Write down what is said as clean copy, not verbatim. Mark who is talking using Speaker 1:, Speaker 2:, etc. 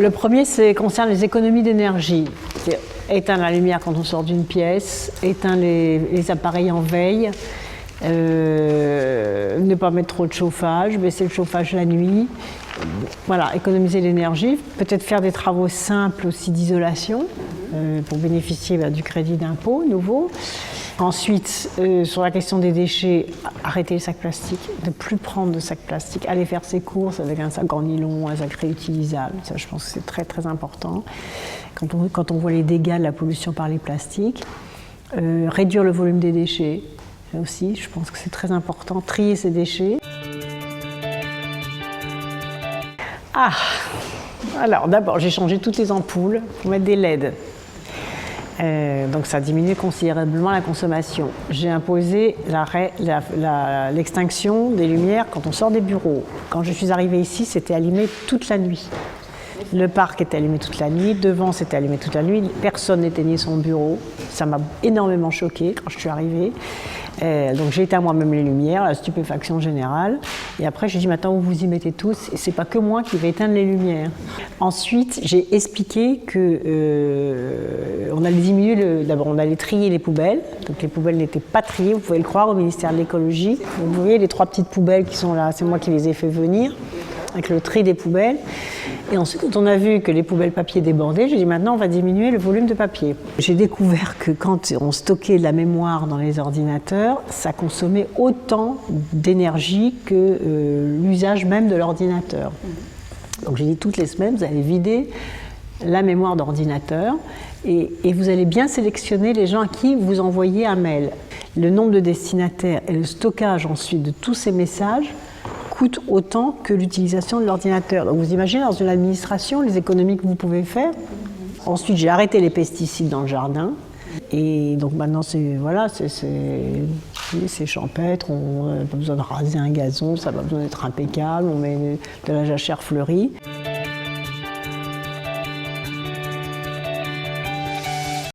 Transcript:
Speaker 1: Le premier concerne les économies d'énergie. Éteindre la lumière quand on sort d'une pièce, éteindre les appareils en veille, ne pas mettre trop de chauffage, baisser le chauffage la nuit. Voilà, économiser l'énergie, peut-être faire des travaux simples aussi d'isolation pour bénéficier du crédit d'impôt nouveau. Ensuite, sur la question des déchets, arrêter les sacs plastiques, ne plus prendre de sacs plastiques, aller faire ses courses avec un sac en nylon, un sac réutilisable. Ça, je pense que c'est très très important. Quand on voit les dégâts de la pollution par les plastiques, réduire le volume des déchets, là aussi, je pense que c'est très important, trier ses déchets. Alors d'abord, j'ai changé toutes les ampoules pour mettre des LED. Donc ça diminue considérablement la consommation. J'ai imposé l'extinction des lumières quand on sort des bureaux. Quand je suis arrivée ici, c'était allumé toute la nuit. Le parc était allumé toute la nuit, devant c'était allumé toute la nuit, personne n'éteignait son bureau. Ça m'a énormément choquée quand je suis arrivée. Donc j'ai éteint moi-même les lumières, la stupéfaction générale. Et après j'ai dit maintenant vous vous y mettez tous, et c'est pas que moi qui vais éteindre les lumières. Ensuite j'ai expliqué que on allait diminuer d'abord on allait trier les poubelles. Donc les poubelles n'étaient pas triées, vous pouvez le croire, au ministère de l'écologie. Vous voyez les 3 petites poubelles qui sont là, c'est moi qui les ai fait venir avec le tri des poubelles. Et ensuite, quand on a vu que les poubelles papier débordaient, j'ai dit maintenant on va diminuer le volume de papier. J'ai découvert que quand on stockait de la mémoire dans les ordinateurs, ça consommait autant d'énergie que l'usage même de l'ordinateur. Donc j'ai dit toutes les semaines, vous allez vider la mémoire d'ordinateur et vous allez bien sélectionner les gens à qui vous envoyez un mail. Le nombre de destinataires et le stockage ensuite de tous ces messages coûte autant que l'utilisation de l'ordinateur. Donc vous imaginez dans une administration les économies que vous pouvez faire. Ensuite j'ai arrêté les pesticides dans le jardin et donc maintenant c'est champêtre, on n'a pas besoin de raser un gazon, ça n'a pas besoin d'être impeccable, on met de la jachère fleurie.